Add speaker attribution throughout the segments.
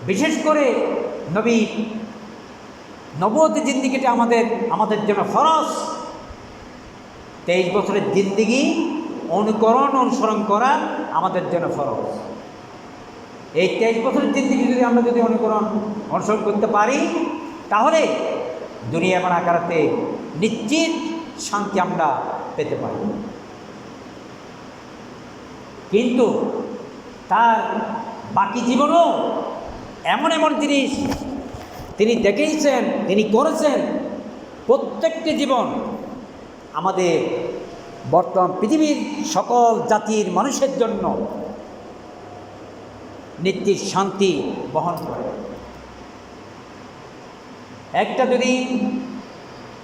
Speaker 1: বিশেষ করে নবুয়ত জিন্দিগিটা আমাদের জন্য ফরজ। 23 বছরের জিন্দিগি অনুসরণ করা আমাদের জন্য ফরজ। এই 23 বছরের জিন্দিগি যদি আমরা অনুসরণ করতে পারি, তাহলে দুনিয়া এবং আখিরাতে নিশ্চিত শান্তি আমরা পেতে পারি। কিন্তু তার বাকি জীবনও এমন জিনিস তিনি দেখেইছেন, তিনি করেছেন। প্রত্যেকটি জীবন আমাদের বর্তমান পৃথিবীর সকল জাতির মানুষের জন্য নিশ্চিত শান্তি বহন করে।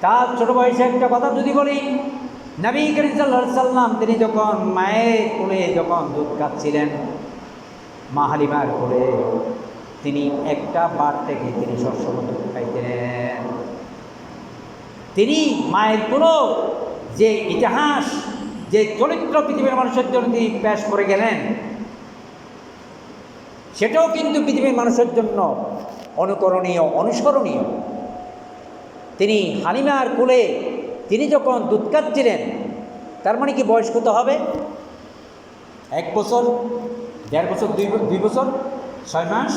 Speaker 1: তার ছোট বয়সে একটা কথা যদি বলি, নবী করিম সাল্লাল্লাহু আলাইহি সাল্লাম তিনি যখন মায়ের কোলে দুধ খাচ্ছিলেন, মা হালিমার কোলে, তিনি একটা বার থেকে তিনি সবসময় দুধ খাইতেন। তিনি মায়ের কোনো যে ইতিহাস, যে চরিত্র পৃথিবীর মানুষের জন্য তিনি পেশ করে গেলেন, সেটাও কিন্তু পৃথিবীর মানুষের জন্য অনুকরণীয়, অনুসরণীয়। তিনি হালিমার কোলে তিনি যখন দুধ খাচ্ছিলেন, তার মানে কি বয়স কত হবে? 1 বছর, 1.5 বছর, 2 বছর 6 মাস।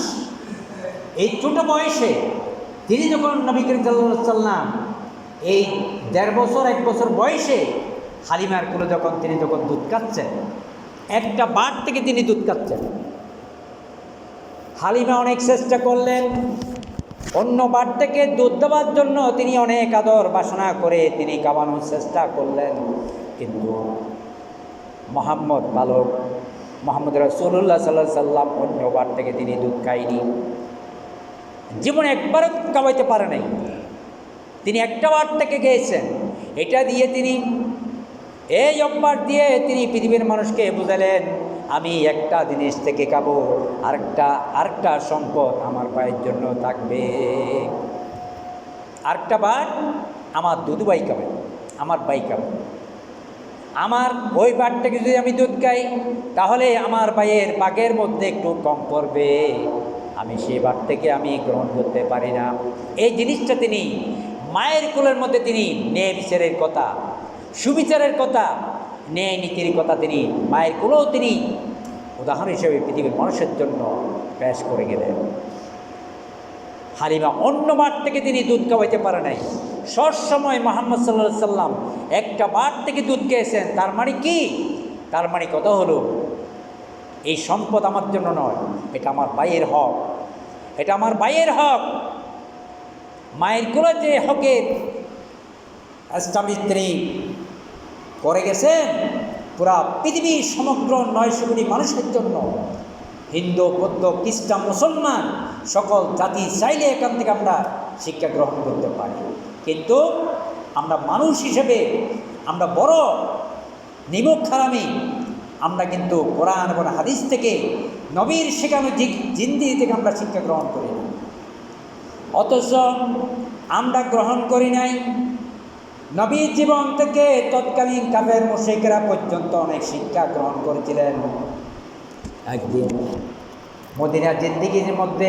Speaker 1: এই ছোট বয়সে তিনি যখন নবী করিম সাল্লাল্লাহু আলাইহি সাল্লাম এই 1.5 বছর, 1 বছর বয়সে হালিমার কোলে তিনি যখন দুধ খাচ্ছেন, একটা বার থেকে তিনি দুধ খাচ্ছেন। হালিমা অনেক চেষ্টা করলেন অন্য বার থেকে দুধ দেওয়ার জন্য, তিনি অনেক আদর বাসনা করে তিনি খাওয়ানোর চেষ্টা করলেন, কিন্তু মোহাম্মদ রাসূলুল্লাহ সাল্লাল্লাহু আলাইহি সাল্লাম অন্য বার থেকে তিনি দুধ খায়নি। জীবনে একবারও খাওয়াইতে পারে নাই। তিনি একটা বার থেকে গিয়েছেন। এটা দিয়ে এই অভ্যাস দিয়ে তিনি পৃথিবীর মানুষকে বুঝালেন, আমি একটা জিনিস থেকে খাবো, আরেকটা সম্পদ আমার ভাইয়ের জন্য থাকবে। আরেকটা বার আমার দুধু ভাই খাবে, আমার ভাই খাবে। আমার ওই বার থেকে যদি আমি দুধ খাই, তাহলে আমার ভাইয়ের ভাগের মধ্যে একটু কম পড়বে, আমি সেই বার থেকে আমি গ্রহণ করতে পারি না। এই জিনিসটা তিনি মায়ের কোলের মধ্যে তিনি ন্যায় বিচারের কথা, সুবিচারের কথা, ন্যায় নীতির কথা তিনি মায়ের কোলেও তিনি উদাহরণ হিসেবে পৃথিবীর মানুষের জন্য পেশ করে গেলেন। হালিমা অন্য বার থেকে তিনি দুধ খাওয়াইতে পারে নাই। সবসময় মুহাম্মদ সাল্লাল্লাহু আলাইহি সাল্লাম একটা বার থেকে দুধ খেয়েছেন। তার মানে কি? তার মানে কথা হলো, এই সম্পদ আমার জন্য নয়, এটা আমার ভাইয়ের হক, এটা আমার ভাইয়ের হক। মায়ের কোলে যে হকের স্বামী স্ত্রী করে গেছেন, পুরা পৃথিবীর সমগ্র 900 কোটি মানুষের জন্য, হিন্দু, বৌদ্ধ, খ্রিস্টান, মুসলমান সকল জাতি চাইলে এখান থেকে আমরা শিক্ষা গ্রহণ করতে পারি। কিন্তু আমরা মানুষ হিসেবে আমরা বড় নিমক হারামি, আমরা কিন্তু কোরআন এবং হাদিস থেকে, নবীর শেখানো জিন্দিগি থেকে আমরা শিক্ষা গ্রহণ করি না। অথচ আমরা গ্রহণ করি নাই। নবীর জীবন থেকে তৎকালীন কাফের মুশরিকরা পর্যন্ত অনেক শিক্ষা গ্রহণ করেছিলেন। একদিন মদিনার জিন্দিগির মধ্যে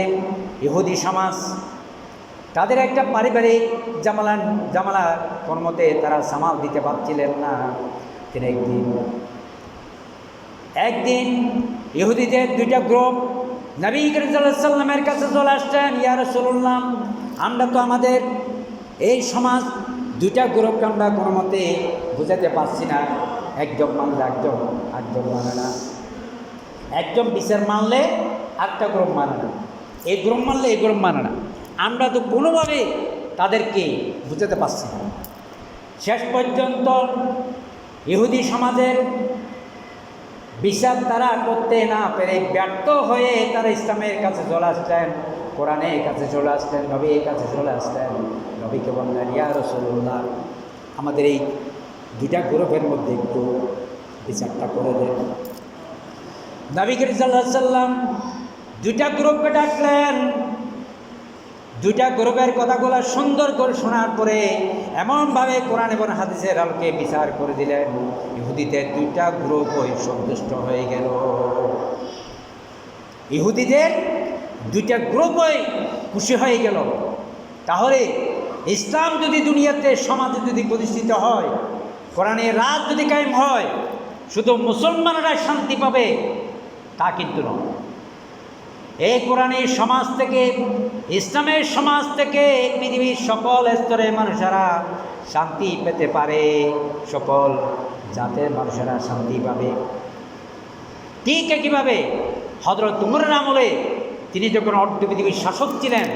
Speaker 1: ইহুদি সমাজ, তাদের একটা পারিবারিক জামালা কোন মতে তারা সামাল দিতে পারছিলেন না। তিনি একদিন ইহুদিদের 2টা গ্রুপ নবী করিম সাল্লাল্লাহু আলাইহি সাল্লামের কাছে চলে আসছেন, ইয়া রাসূলুল্লাহ, আমরা তো আমাদের এই সমাজ 2টা গ্রুপকে আমরা কোনো মতে বুঝাতে পারছি না। একজন মানলে একজন মানে না, একজন বিচার মানলে আরেকটা গ্রুপ মানে না, এই গ্রুপ মানলে এই গ্রুপ মানে না। আমরা তো কোনোভাবে তাদেরকে বুঝাতে পারছি না। শেষ পর্যন্ত ইহুদি সমাজের বিচার তারা করতে না পেরে ব্যর্থ হয়ে তারা ইসলামের কাছে চলে আসলেন, কোরআনের কাছে চলে আসলেন, নবীর কাছে চলে আসলেন। নবীকে বললেন, ইয়া রাসূলুল্লাহ, আমাদের এই 2টা গ্রুপের মধ্যে একটু বিচারটা করে দেন। নবী করিম সাল্লাল্লাহু আলাইহি সাল্লাম 2টা গ্রুপকে ডাকলেন। 2টা গ্রুপের কথাগুলো সুন্দর করে শোনার পরে এমনভাবে কোরআন এবং হাদিসের আলোকে বিচার করে দিলেন, ইহুদিদের 2টা গ্রুপ সন্তুষ্ট হয়ে গেল। ইহুদিদের দুইটা গ্রুপই খুশি হয়ে গেল। তাহলে ইসলাম যদি দুনিয়াতে সমাজে যদি প্রতিষ্ঠিত হয়, কোরআনের রাজ যদি কায়েম হয়, শুধু মুসলমানরা শান্তি পাবে তা কিন্তু নয়। এই কোরআনের সমাজ থেকে, ইসলামের সমাজ থেকে পৃথিবীর সকল স্তরের মানুষেরা শান্তি পেতে পারে, সকল জাতের মানুষেরা শান্তি পাবে। ঠিক একইভাবে হযরত উমরের আমলে তিনি যখন অর্ধ পৃথিবীর শাসক ছিলেন,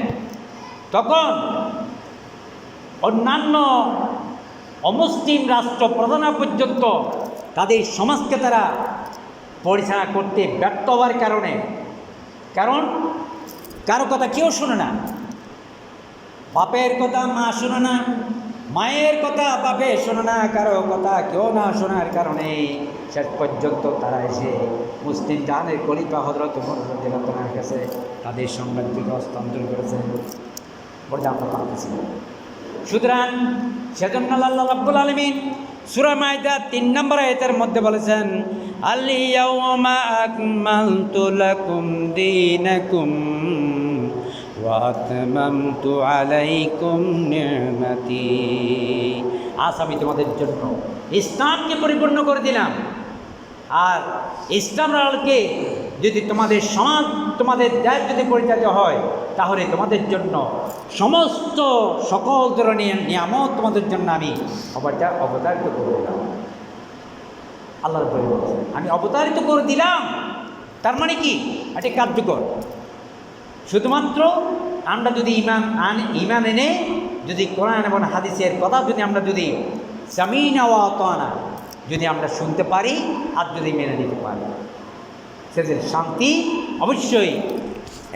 Speaker 1: তখন অন্যান্য অমুসলিম রাষ্ট্র প্রধানরা পর্যন্ত তাদের সমাজকে তারা পরিচালনা করতে ব্যর্থ হওয়ার কারণে, কারণ কারো কথা কেউ শোনে না, বাপের কথা মা শোনে না, মায়ের কথা বাপে শোনে না, কারো কথা কেউ না শোনার কারণে শেষ পর্যন্ত তারা এসে মুসলিম জাহানের খলিফা হযরত উমর রাদিয়াল্লাহু আনহুর কাছে তাদের সাম্রাজ্যকে হস্তান্তর করেছেন বলে আমরা পাচ্ছি। সুতরাং সেজন্য আল্লাহ রাব্বুল আলামিন সূরা মাইদা 3 নম্বর আয়াতের মধ্যে বলেছেন, আল ইয়াউমা আকমালতু লাকুম দীনাকুম ওয়া আতমামতু আলাইকুম নি'মাতি। আজ আমি তোমাদের জন্য ইসলামকে পরিপূর্ণ করে দিলাম। আর ইসলামের আলোকে যদি তোমাদের সমাজ, তোমাদের দেশ যদি পরিচালিত হয়, তাহলে তোমাদের জন্য সমস্ত সকল ধরনের নিয়ামত তোমাদের জন্য আমি অবতারিত করে দিলাম। আল্লাহর বলেছেন আমি অবতারিত করে দিলাম, তার মানে কি? এটি কার্যকর। শুধুমাত্র আমরা যদি ইমান এনে যদি কোরআন এবং হাদিসের কথা যদি আমরা যদি সামিনা ওয়া আতানা যদি আমরা শুনতে পারি আর যদি মেনে নিতে পারি, সেদের শান্তি অবশ্যই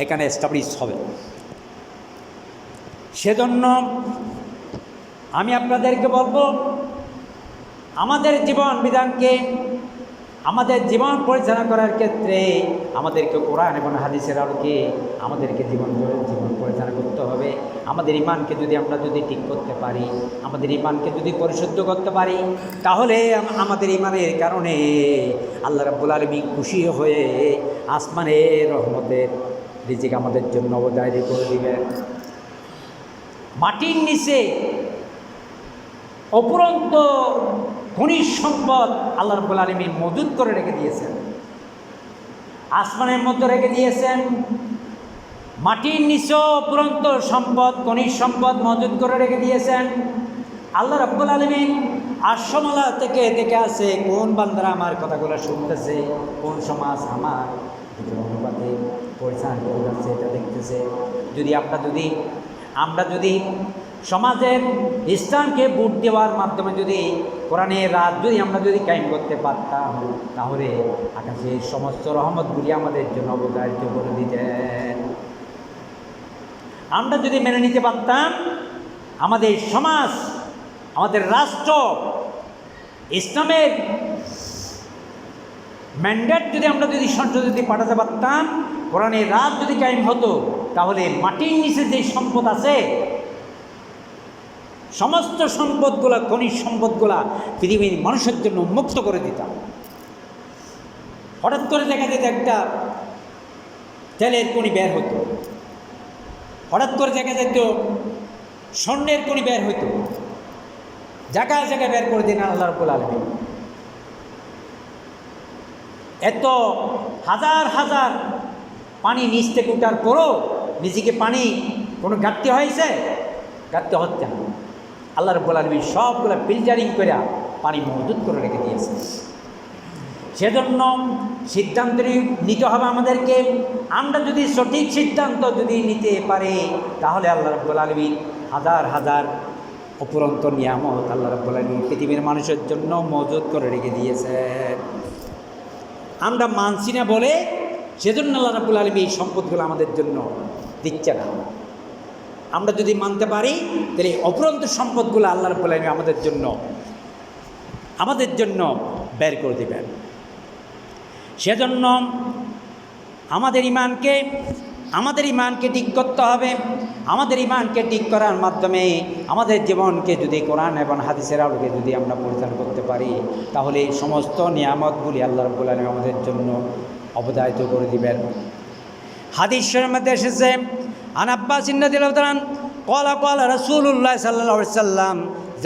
Speaker 1: এখানে এস্টাবলিশ হবে। সেজন্য আমি আপনাদেরকে বলবো, আমাদের জীবন বিধানকে, আমাদের জীবন পরিচালনা করার ক্ষেত্রে আমাদেরকে কোরআন এবং হাদিসের আলোকে আমাদেরকে জীবন পরিচালনা করতে হবে। আমাদের ইমানকে যদি আমরা যদি ঠিক করতে পারি, আমাদের ইমানকে যদি পরিশুদ্ধ করতে পারি, তাহলে আমাদের ইমানের কারণে আল্লাহ রাব্বুল আলামিন খুশি হয়ে আসমানের রহমতের রিজিক আমাদের জন্য অবদায় করে দিবেন। মাটির নিচে অপুরন্ত খনিজ সম্পদ আল্লাহ রাব্বুল আলামিন মজুদ করে রেখে দিয়েছেন, আসমানের মধ্যে রেখে দিয়েছেন। মাটির নিচেও অপুরন্ত সম্পদ, খনিজ সম্পদ মজুদ করে রেখে দিয়েছেন। আল্লাহ রাব্বুল আলামিন আরশমালা থেকে দেখে আছে কোন বান্দারা আমার কথাগুলো শুনতেছে, কোন সমাজ আমার অনুপাতে পরিচালনা করে যাচ্ছে এটা দেখতেছে। যদি আমরা যদি সমাজের ইসলামকে ভোট দেওয়ার মাধ্যমে যদি কোরআনের রাত যদি আমরা যদি কায়েম করতে পারতাম, তাহলে আকাশের সমস্ত রহমতগুলি আমাদের জন্য অবধারিত করে দিতেন। আমরা যদি মেনে নিতে পারতাম, আমাদের সমাজ, আমাদের রাষ্ট্র ইসলামের ম্যান্ডেট যদি আমরা যদি সংসদে যদি পাঠাতে পারতাম, কোরআনের রাত যদি কায়েম হতো, তাহলে মাটির নিচে যে সম্পদ আছে সমস্ত সম্পদগুলা, খনিজ সম্পদগুলা পৃথিবীর মানুষের জন্য উন্মুক্ত করে দিতাম। হঠাৎ করে দেখা যেত একটা তেলের খনি বের হতো, হঠাৎ করে দেখা যেত স্বর্ণের খনি বের হতো, জায়গায় জায়গায় বের করে দিন আল্লাহ রাব্বুল আলামিন। এত হাজার হাজার পানি নিচ থেকে উঠার পরও নিজেকে পানি কোনো ঘাটতি হয়েছে? ঘাটতি হচ্ছে না। আল্লাহ রাব্বুল আলামিন সবগুলো ফিল্টারিং করে পানি মজুদ করে রেখে দিয়েছে। সেজন্য সিদ্ধান্ত নিতে হবে আমাদেরকে। আমরা যদি সঠিক সিদ্ধান্ত যদি নিতে পারি, তাহলে আল্লাহ রাব্বুল আলামিন হাজার হাজার অপুরন্ত নিয়ামত আল্লাহ রাব্বুল আলামিন পৃথিবীর মানুষের জন্য মজুদ করে রেখে দিয়েছে। আমরা মানছি না বলে সেজন্য আল্লাহ রাব্বুল আলামিন এই সম্পদগুলো আমাদের জন্য দিচ্ছে না। আমরা যদি মানতে পারি, তাহলে অপুরন্ত সম্পদগুলো আল্লাহ রাব্বুল আলামিন আমাদের জন্য বের করে দেবেন। সেজন্য আমাদের ইমানকে ঠিক করতে হবে। আমাদের ইমানকে ঠিক করার মাধ্যমে আমাদের জীবনকে যদি কোরআন এবং হাদিসের আলোকে যদি আমরা পরিচালনা করতে পারি, তাহলে এই সমস্ত নিয়ামতগুলি আল্লাহ রাব্বুল আলামিন আমাদের জন্য অবধারিত করে দিবেন। হাদিস শরীফের মধ্যে এসেছে, আন আব্বাস রাদিয়াল্লাহু তাআলা ক্বালা ক্বালা রাসূলুল্লাহ সাল্লাল্লাহু আলাইহি সাল্লাম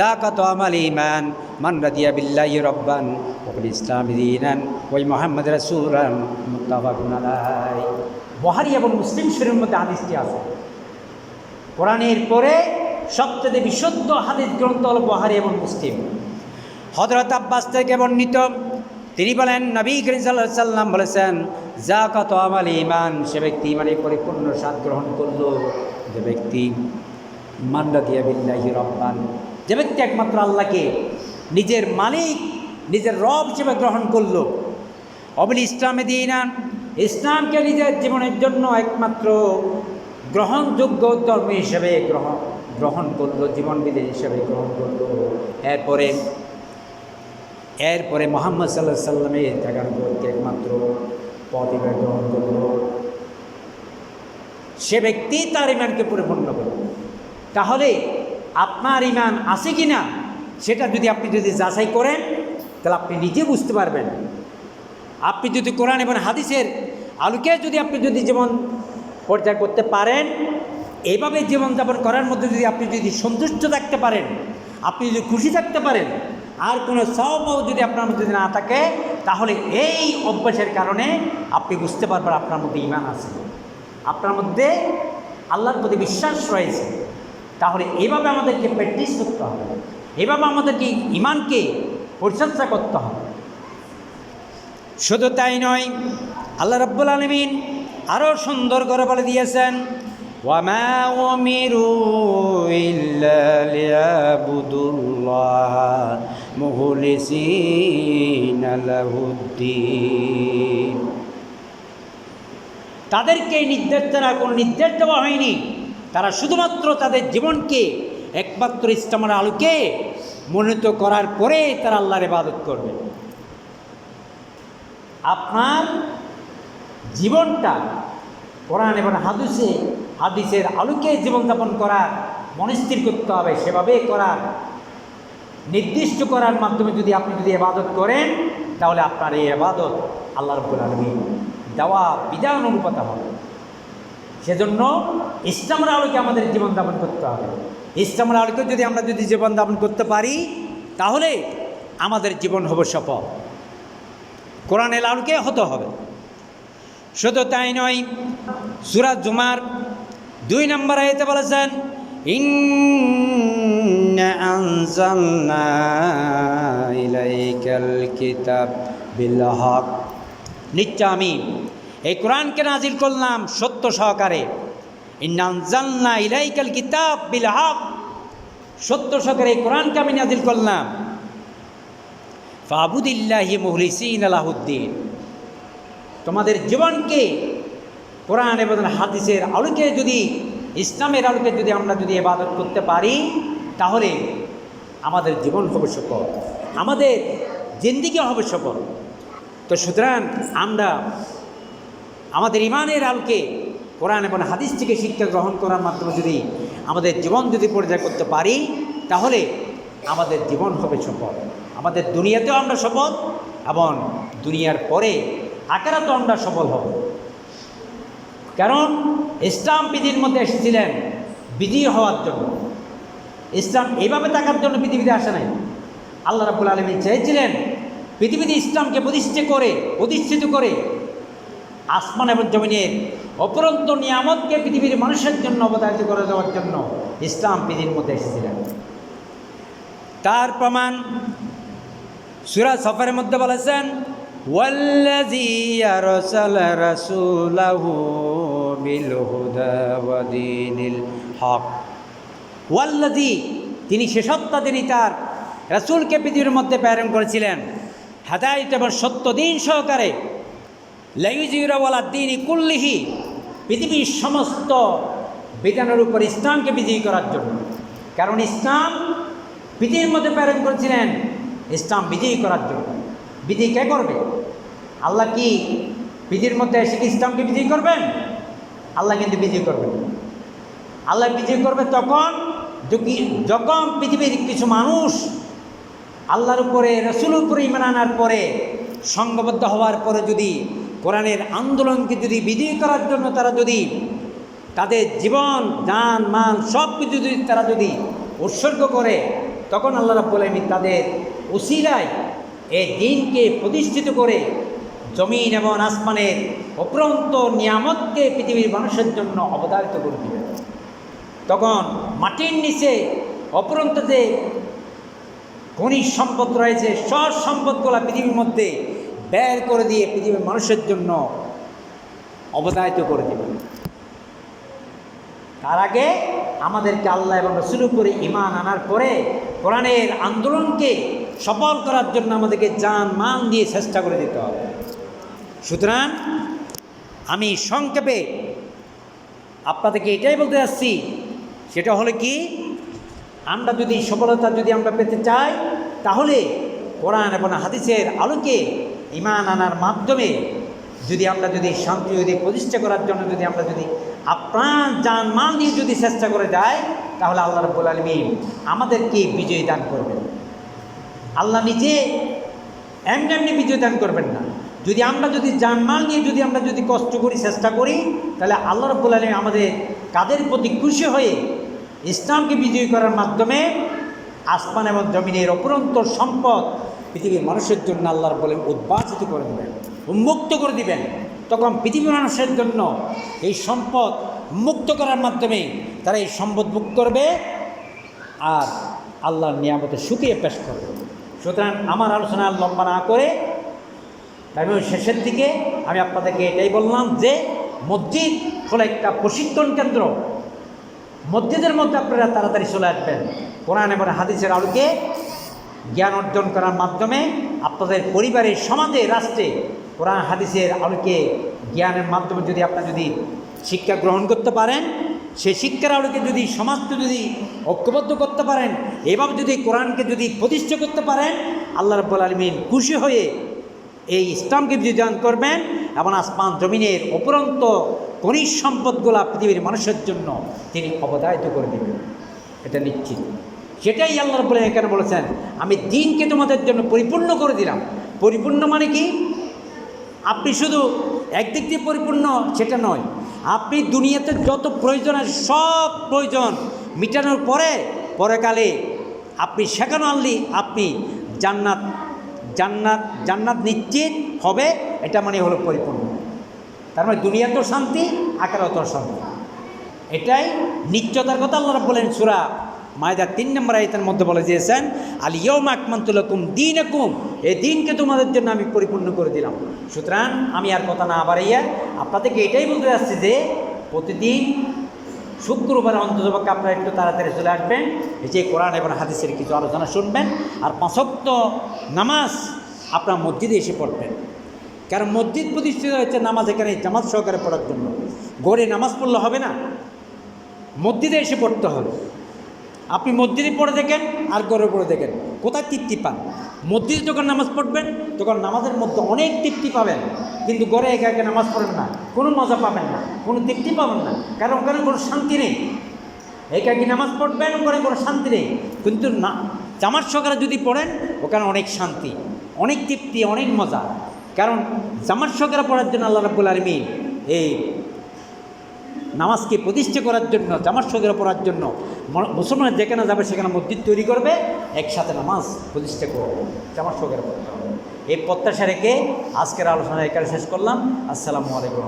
Speaker 1: যাকাতু আমাল ঈমান মান রাদিয়া বিল্লাহি রাব্বান ওয়া বিল ইসলামি দীনান ওয়া মুহাম্মাদ রাসূলান মুত্তাফাকুন আলাইহি। বুখারী এবং মুসলিম শরীফের মধ্যে হাদিসটি আছে। কোরআনের পরে সবচেয়ে বিশুদ্ধ হাদিস গ্রন্থ হল বুখারী এবং মুসলিম। হযরত আব্বাস থেকে বর্ণিত, তিনি বলেন নবী করিম সাল্লাল্লাহু আলাইহি সাল্লাম বলেছেন, যাকাতু আমাল ঈমান, সে ব্যক্তি ইমানের পরিপূর্ণ স্বাদ গ্রহণ করল যে ব্যক্তি মান রাদিয়া বিল্লাহি রাব্বান, যে ব্যক্তি একমাত্র আল্লাহকে নিজের মালিক, নিজের রব হিসেবে গ্রহণ করল, অবিল ইসলামে দীনান, ইসলামকে নিজের জীবনের জন্য একমাত্র গ্রহণযোগ্য ধর্ম হিসেবে গ্রহণ করল, জীবনবিধি হিসেবে গ্রহণ করল। এরপরে মুহাম্মদ সাল্লাল্লাহু আলাইহি সাল্লামের দেখানোকে একমাত্র পথ হিসেবে গ্রহণ করল, সে ব্যক্তি তার ইমানকে পরিপূর্ণ করল। তাহলে আপনার ইমান আছে কি না সেটা আপনি যদি যাচাই করেন, তাহলে আপনি নিজে বুঝতে পারবেন। আপনি যদি কোরআন এবং হাদিসের আলোকে আপনি জীবন পরিত্যাগ করতে পারেন, এইভাবে জীবনযাপন করার মধ্যে আপনি সন্তুষ্ট থাকতে পারেন, আপনি যদি খুশি থাকতে পারেন, আর কোনো সওয়াব যদি আপনার মধ্যে না থাকে, তাহলে এই অভ্যাসের কারণে আপনি বুঝতে পারবেন আপনার মধ্যে ঈমান আছে, আপনার মধ্যে আল্লাহর প্রতি বিশ্বাস রয়েছে। তাহলে এইভাবে আমাদেরকে প্র্যাকটিস করতে হবে, এভাবে আমাদেরকে ঈমানকে পরিচর্যা করতে হবে। শুধু তাই নয়, আল্লাহ রাব্বুল আলামিন আরও সুন্দর করে বলে দিয়েছেন, ওয়ামা উমিরু ইল্লা লিয়াবুদুল্লাহ মুখলিসিনা লাহুদ্দিন। তাদেরকে নির্দেশ দ্বারা কোনো নির্দেশ দেওয়া হয়নি, তারা শুধুমাত্র তাদের জীবনকে একমাত্র ইসলামের আলোকে মনোনীত করার পরে তারা আল্লাহর ইবাদত করবে। আপনার জীবনটা কোরআন এবং হাদিসের আলোকে জীবনযাপন করার মনস্থির করতে হবে, সেভাবে করার নির্দিষ্ট করার মাধ্যমে আপনি ইবাদত করেন, তাহলে আপনার এই ইবাদত আল্লাহ রাব্বুল আলামিন দেওয়া বিধান অনুপাত হবে। সেজন্য ইসলামের আলোকে আমাদের জীবনযাপন করতে হবে। ইসলামের আলোকে আমরা জীবনযাপন করতে পারি, তাহলে আমাদের জীবন হবে সফল, কোরআনের আলোকে হতে হবে। শুধু তাই নয়, সূরা জুমার 2 নম্বর আয়াতে বলেছেন, ইন্না আনজালনা ইলাইকাল কিতাব বিল হক, নিশ্চয় আমি এই কোরআনকে নাজিল করলাম সত্য সহকারে। ইন্না আনজালনা ইলাইকাল কিতাব বিল হক, সত্য সহকারে এই কোরআনকে আমি নাজিল করলাম। ফাবুদিল্লাহি মুখলিসিনা লাহুদ্দিন, তোমাদের জীবনকে কোরআন এবং হাদিসের আলোকে ইসলামের আলোকে আমরা ইবাদত করতে পারি, তাহলে আমাদের জীবন হবে সফল, আমাদের জিন্দেগি হবে সফল। তো সুতরাং আমরা আমাদের ঈমানের আলোকে কোরআন এবং হাদিস থেকে শিক্ষা গ্রহণ করার মাধ্যমে আমাদের জীবন পরিচয় করতে পারি, তাহলে আমাদের জীবন হবে সফল, আমাদের দুনিয়াতেও আমরা সফল এবং দুনিয়ার পরে আখিরাতেও আমরা সফল হব। কারণ ইসলাম পৃথিবীর মধ্যে এসেছিলেন বিজয়ী হওয়ার জন্য, ইসলাম এইভাবে থাকার জন্য পৃথিবীতে আসে নাই। আল্লাহ রাব্বুল আলামিন চেয়েছিলেন পৃথিবীতে ইসলামকে প্রতিষ্ঠিত করে আসমান এবং জমিনের অপরন্ত নিয়ামতকে পৃথিবীর মানুষের জন্য অবতারিত করে দেওয়ার জন্য ইসলাম পৃথিবীর মধ্যে এসেছিলেন। তার প্রমাণ সূরা সফরের মধ্যে বলেছেন, ওয়াল্লাযী আরসালা রাসূলাহু বিল হুদা ওয়া দীনিল হক, ওয়াল্লাযী, তিনি সে সত্তা, তিনি তার রাসূলকে পৃথিবীর মধ্যে প্রেরণ করেছিলেন হেদায়েত এবং সত্য দিন সহকারে, লাইয়ুযহিরাহু আলাদ দীনি কুল্লিহি, পৃথিবীর সমস্ত বিধানের উপর ইসলামকে বিজয়ী করার জন্য। কারণ ইসলাম পৃথিবীর মধ্যে প্রেরণ করেছিলেন ইসলাম বিজয়ী করার জন্য। বিজয়ী কে করবে? আল্লাহ কি পৃথিবীর মধ্যে এসে কি ইসলামকে বিজয়ী করবেন? আল্লাহ কিন্তু বিজয়ী করবেন। আল্লাহ বিজয়ী করবে যখন পৃথিবীর কিছু মানুষ আল্লাহর উপরে, রসুলের উপরে ঈমান আনার পরে, সংঘবদ্ধ হওয়ার পরে যদি কোরআনের আন্দোলনকে যদি বিজয়ী করার জন্য তারা যদি তাদের জীবন জান মান সব কিছু যদি তারা যদি উৎসর্গ করে, তখন আল্লাহ রাব্বুল আলামিন তাদের উসিলায় এই দিনকে প্রতিষ্ঠিত করে জমিন এবং আসমানের অপরন্ত নিয়ামতকে পৃথিবীর মানুষের জন্য অবতারিত করে দেবেন। তখন মাটির নিচে অপরন্ত যে খনিজ সম্পদ রয়েছে সব সম্পদগুলো পৃথিবীর মধ্যে বের করে দিয়ে পৃথিবীর মানুষের জন্য অবতারিত করে দেবেন। তার আগে আমাদেরকে আল্লাহ এবং রাসূলের উপরে ঈমান আনার পরে কোরআনের আন্দোলনকে সফল করার জন্য আমাদেরকে জান মান দিয়ে চেষ্টা করে দিতে হবে। সুতরাং আমি সংক্ষেপে আপনাদেরকে এটাই বলতে যাচ্ছি, সেটা হলো কি, আমরা যদি সফলতা যদি আমরা পেতে চাই, তাহলে কোরআন এবং হাদিসের আলোকে ঈমান আনার মাধ্যমে যদি আমরা যদি শান্তি যদি প্রতিষ্ঠা করার জন্য যদি আমরা যদি আপ্রাণ জান মাল দিয়ে যদি চেষ্টা করে যাই, তাহলে আল্লাহ রাব্বুল আলামিন আমাদেরকে বিজয় দান করবেন। আল্লাহ নিজে এমনি এমনি বিজয় দান করবেন না। যদি আমরা যদি জানমাল নিয়ে যদি আমরা যদি কষ্ট করি চেষ্টা করি, তাহলে আল্লাহ রাব্বুল আলামিন আমাদের কাদের প্রতি খুশি হয়ে ইসলামকে বিজয়ী করার মাধ্যমে আসমান এবং জমিনের অপরন্ত সম্পদ পৃথিবীর মানুষের জন্য আল্লাহ রাব্বুল আলামিন উদ্ভাসিত করে দেবেন, উন্মুক্ত করে দিবেন। তখন পৃথিবীর মানুষের জন্য এই সম্পদ মুক্ত করার মাধ্যমে তারা এই সম্পদ মুক্ত করবে আর আল্লাহর নিয়ামতে শুকিয়ে পেশ করবে। সুতরাং আমার আলোচনা লম্বা না করে আমি শেষের দিকে আমি আপনাদেরকে এটাই বললাম যে মসজিদ হলো একটা প্রশিক্ষণ কেন্দ্র। মসজিদের মধ্যে আপনারা তাড়াতাড়ি চলে আসবেন। কোরআন এবং হাদিসের আলোকে জ্ঞান অর্জন করার মাধ্যমে আপনাদের পরিবারে, সমাজে, রাষ্ট্রে কোরআন হাদিসের আলোকে জ্ঞানের মাধ্যমে যদি আপনারা যদি শিক্ষা গ্রহণ করতে পারেন, সেই শিক্ষার আলোকে যদি সমাজকে যদি ঐক্যবদ্ধ করতে পারেন, এভাবে যদি কোরআনকে যদি প্রতিষ্ঠা করতে পারেন, আল্লাহ রাব্বুল আলামিন খুশি হয়ে এই ইসলামকে বিজয় করবেন এবং আসমান জমিনের অপরন্ত খনিজ সম্পদগুলা পৃথিবীর মানুষের জন্য তিনি অবতারিত করে দেবেন, এটা নিশ্চিত। সেটাই আল্লাহ রাব্বুল আলামিন এখানে বলেছেন, আমি দিনকে তোমাদের জন্য পরিপূর্ণ করে দিলাম। পরিপূর্ণ মানে কি? আপনি শুধু একদিক দিয়ে পরিপূর্ণ সেটা নয়, আপনি দুনিয়াতে যত প্রয়োজন আছে সব প্রয়োজন মিটানোর পরে পরকালে আপনি সেখানে আনলি আপনি জান্নাত জান্নাত জান্নাত নিশ্চিত হবে, এটা মানে হলো পরিপূর্ণ। তার মানে দুনিয়াতেও শান্তি, আখিরাতেও শান্তি, এটাই নিশ্চয়তার কথা আল্লাহ রাব্বুল আলামিন সূরা মায়দা 3 নম্বর আয়াতের মধ্যে বলে দিয়েছেন, আল ইয়াউমা আকমালতু লাকুম দীনাকুম, এই দিনকে তোমাদের জন্য আমি পরিপূর্ণ করে দিলাম। সুতরাং আমি আর কথা না বাড়াইয়া আপনাদেরকে এটাই বলতে যাচ্ছি যে প্রতিদিন শুক্রবার অন্ততপক্ষে আপনারা একটু তাড়াতাড়ি চলে আসবেন, এই যে কোরআন এবং হাদিসের কিছু আলোচনা শুনবেন, আর 5 ওয়াক্ত নামাজ আপনার মসজিদে এসে পড়বেন। কারণ মসজিদ প্রতিষ্ঠিত হয়েছে নামাজ এখানে জামাত সহকারে পড়ার জন্য। ঘরে নামাজ পড়লে হবে না, মসজিদে এসে পড়তে হবে। আপনি মসজিদে পড়ে দেখেন আর ঘরে পড়ে দেখেন, কোথায় তৃপ্তি পান? মসজিদে যখন নামাজ পড়বেন তখন নামাজের মধ্যে অনেক তৃপ্তি পাবেন, কিন্তু ঘরে একা একা নামাজ পড়েন না, কোনো মজা পাবেন না, কোনো তৃপ্তি পাবেন না, কারণ ওখানে কোনো শান্তি নেই। একাকি নামাজ পড়বেন, ওখানে কোনো শান্তি নেই। কিন্তু না, জামাত সহকারে যদি পড়েন ওখানে অনেক শান্তি, অনেক তৃপ্তি, অনেক মজা। কারণ জামাত সহকারে পড়ার জন্য আল্লাহ রাব্বুল আলামিন এই নামাজকে প্রতিষ্ঠা করার জন্য, জামাত সহকারে পড়ার জন্য মুসলমান যেখানে যাবে সেখানে মসজিদ তৈরি করবে, একসাথে নামাজ প্রতিষ্ঠা করবে, জামাত সহকারে পড়তে হবে। এই প্রত্যাশা রেখে আজকের আলোচনা এখানে শেষ করলাম। আসসালামু আলাইকুম।